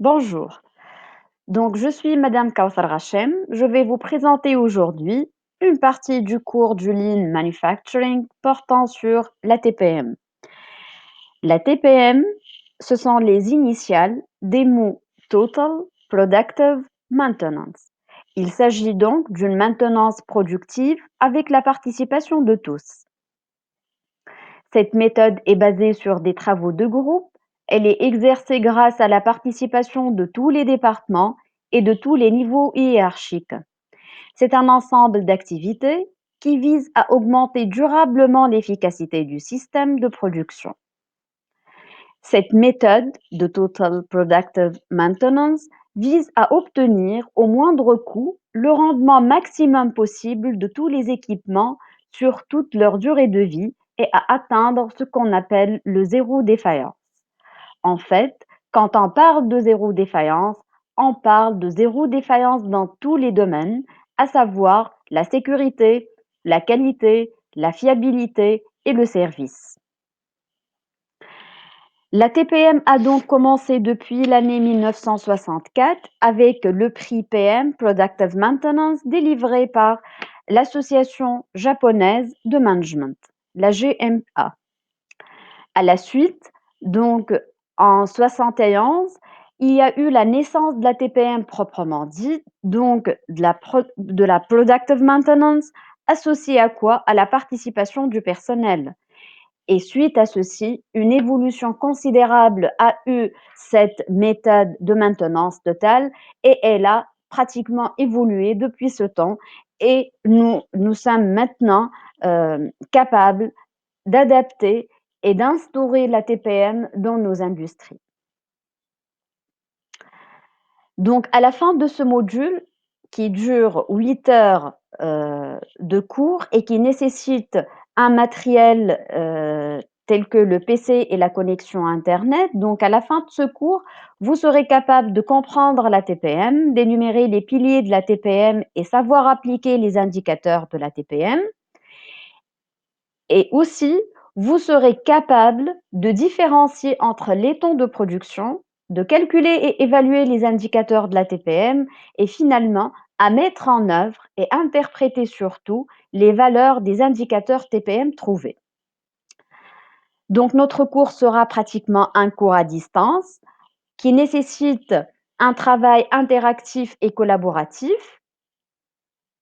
Bonjour, donc je suis Madame Kawthar Hachem. Je vais vous présenter aujourd'hui une partie du cours du Lean Manufacturing portant sur la TPM. La TPM, ce sont les initiales des mots Total Productive Maintenance. Il s'agit donc d'une maintenance productive avec la participation de tous. Cette méthode est basée sur des travaux de groupe. Elle est exercée grâce à la participation de tous les départements et de tous les niveaux hiérarchiques. C'est un ensemble d'activités qui vise à augmenter durablement l'efficacité du système de production. Cette méthode de Total Productive Maintenance vise à obtenir au moindre coût le rendement maximum possible de tous les équipements sur toute leur durée de vie et à atteindre ce qu'on appelle le zéro défaillance. En fait, quand on parle de zéro défaillance, on parle de zéro défaillance dans tous les domaines, à savoir la sécurité, la qualité, la fiabilité et le service. La TPM a donc commencé depuis l'année 1964 avec le prix PM Productive Maintenance délivré par l'Association japonaise de management, la GMA. À la suite, donc en 71, il y a eu la naissance de la TPM proprement dit, donc de la Productive Maintenance associée à quoi? À la participation du personnel. Et suite à ceci, une évolution considérable a eu cette méthode de maintenance totale et elle a pratiquement évolué depuis ce temps et nous sommes maintenant capables d'adapter et d'instaurer la TPM dans nos industries. Donc, à la fin de ce module, qui dure 8 heures de cours et qui nécessite un matériel tel que le PC et la connexion Internet, donc à la fin de ce cours, vous serez capable de comprendre la TPM, d'énumérer les piliers de la TPM et savoir appliquer les indicateurs de la TPM. Et aussi, vous serez capable de différencier entre les temps de production, de calculer et évaluer les indicateurs de la TPM et finalement à mettre en œuvre et interpréter surtout les valeurs des indicateurs TPM trouvés. Donc notre cours sera pratiquement un cours à distance qui nécessite un travail interactif et collaboratif.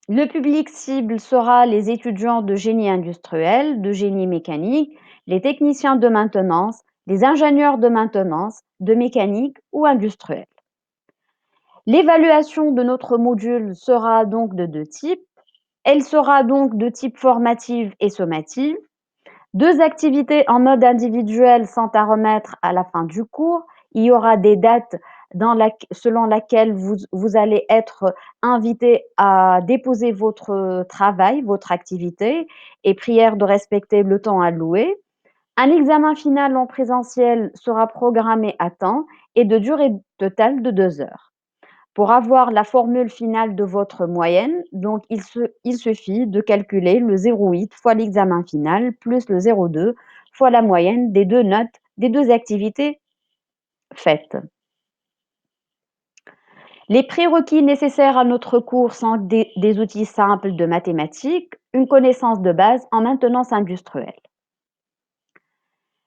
Le public cible sera les étudiants de génie industriel, de génie mécanique, les techniciens de maintenance, les ingénieurs de maintenance, de mécanique ou industriels. L'évaluation de notre module sera donc de deux types. Elle sera donc de type formative et sommative. 2 activités en mode individuel sont à remettre à la fin du cours. Il y aura des dates selon laquelle vous allez être invité à déposer votre travail, votre activité et prière de respecter le temps alloué. Un examen final en présentiel sera programmé à temps et de durée totale de 2 heures. Pour avoir la formule finale de votre moyenne, donc il suffit de calculer le 0,8 fois l'examen final plus le 0,2 fois la moyenne des deux notes des deux activités faites. Les prérequis nécessaires à notre cours sont des outils simples de mathématiques, une connaissance de base en maintenance industrielle.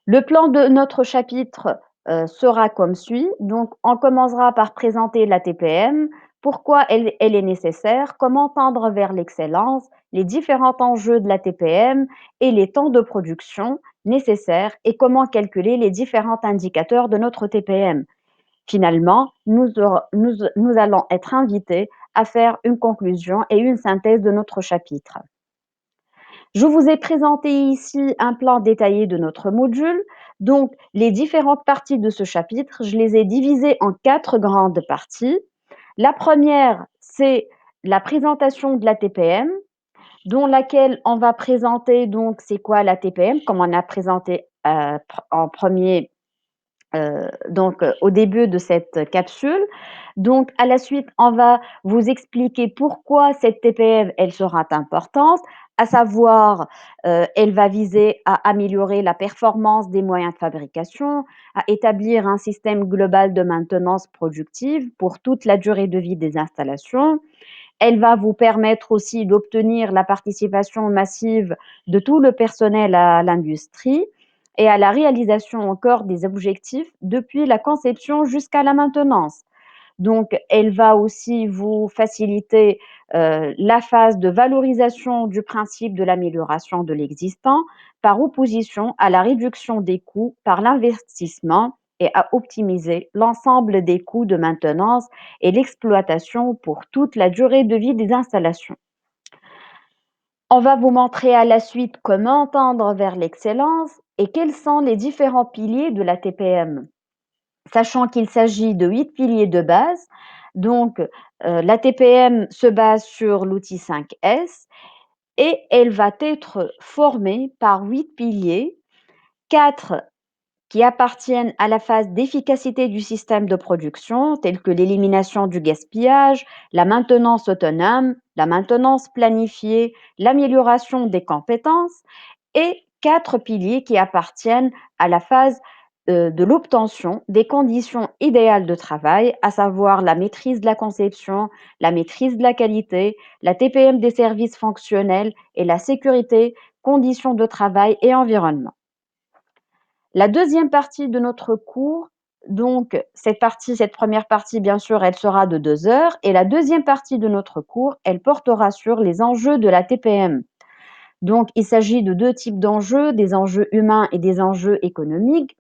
Le plan de notre chapitre sera comme suit. Donc, on commencera par présenter la TPM, pourquoi elle est nécessaire, comment tendre vers l'excellence, les différents enjeux de la TPM et les temps de production nécessaires et comment calculer les différents indicateurs de notre TPM. Finalement, nous allons être invités à faire une conclusion et une synthèse de notre chapitre. Je vous ai présenté ici un plan détaillé de notre module. Donc, les différentes parties de ce chapitre, je les ai divisées en 4 grandes parties. La première, c'est la présentation de la TPM, dont laquelle on va présenter donc c'est quoi la TPM, comme on a présenté en premier au début de cette capsule. Donc, à la suite, on va vous expliquer pourquoi cette TPM, elle sera importante. à savoir, elle va viser à améliorer la performance des moyens de fabrication, à établir un système global de maintenance productive pour toute la durée de vie des installations. Elle va vous permettre aussi d'obtenir la participation massive de tout le personnel à l'industrie et à la réalisation encore des objectifs depuis la conception jusqu'à la maintenance. Donc, elle va aussi vous faciliter la phase de valorisation du principe de l'amélioration de l'existant par opposition à la réduction des coûts par l'investissement et à optimiser l'ensemble des coûts de maintenance et l'exploitation pour toute la durée de vie des installations. On va vous montrer à la suite comment tendre vers l'excellence et quels sont les différents piliers de la TPM. Sachant qu'il s'agit de 8 piliers de base, donc la TPM se base sur l'outil 5S et elle va être formée par 8 piliers, 4 qui appartiennent à la phase d'efficacité du système de production, tels que l'élimination du gaspillage, la maintenance autonome, la maintenance planifiée, l'amélioration des compétences, et 4 piliers qui appartiennent à la phase de l'obtention des conditions idéales de travail, à savoir la maîtrise de la conception, la maîtrise de la qualité, la TPM des services fonctionnels et la sécurité, conditions de travail et environnement. La deuxième partie de notre cours, donc cette première partie, bien sûr, elle sera de 2 heures et la deuxième partie de notre cours, elle portera sur les enjeux de la TPM. Donc, il s'agit de 2 types d'enjeux, des enjeux humains et des enjeux économiques.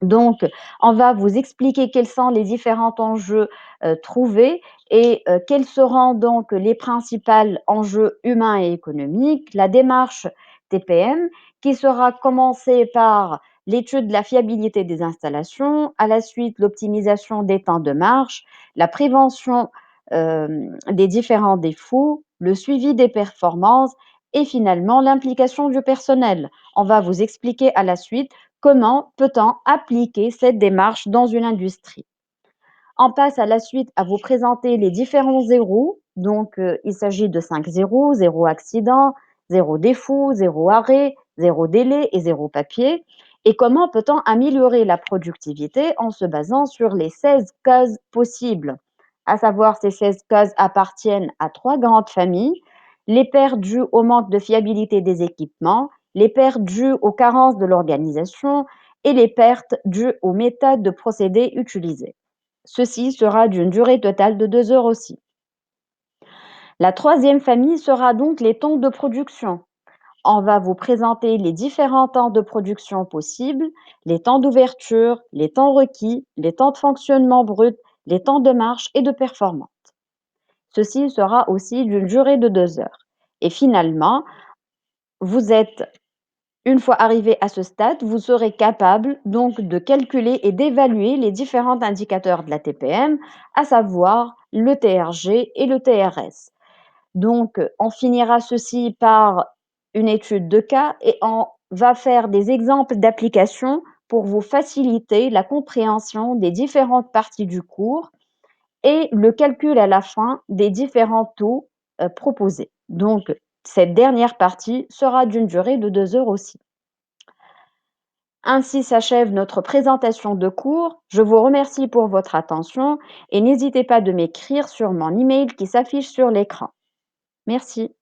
Donc, on va vous expliquer quels sont les différents enjeux trouvés et quels seront donc les principaux enjeux humains et économiques. La démarche TPM qui sera commencée par l'étude de la fiabilité des installations, à la suite l'optimisation des temps de marche, la prévention des différents défauts, le suivi des performances et finalement l'implication du personnel. On va vous expliquer à la suite comment peut-on appliquer cette démarche dans une industrie. On passe à la suite à vous présenter les différents zéros. Donc, il s'agit de 5 zéros, zéro accident, zéro défaut, zéro arrêt, zéro délai et zéro papier. Et comment peut-on améliorer la productivité en se basant sur les 16 causes possibles. À savoir, ces 16 causes appartiennent à 3 grandes familles. Les pertes dues au manque de fiabilité des équipements, les pertes dues aux carences de l'organisation et les pertes dues aux méthodes de procédés utilisées. Ceci sera d'une durée totale de 2 heures aussi. La troisième famille sera donc les temps de production. On va vous présenter les différents temps de production possibles, les temps d'ouverture, les temps requis, les temps de fonctionnement brut, les temps de marche et de performance. Ceci sera aussi d'une durée de 2 heures. Et finalement, vous êtes une fois arrivé à ce stade, vous serez capable donc de calculer et d'évaluer les différents indicateurs de la TPM, à savoir le TRG et le TRS. Donc, on finira ceci par une étude de cas et on va faire des exemples d'application pour vous faciliter la compréhension des différentes parties du cours et le calcul à la fin des différents taux proposés. Donc, cette dernière partie sera d'une durée de 2 heures aussi. Ainsi s'achève notre présentation de cours. Je vous remercie pour votre attention et n'hésitez pas de m'écrire sur mon email qui s'affiche sur l'écran. Merci.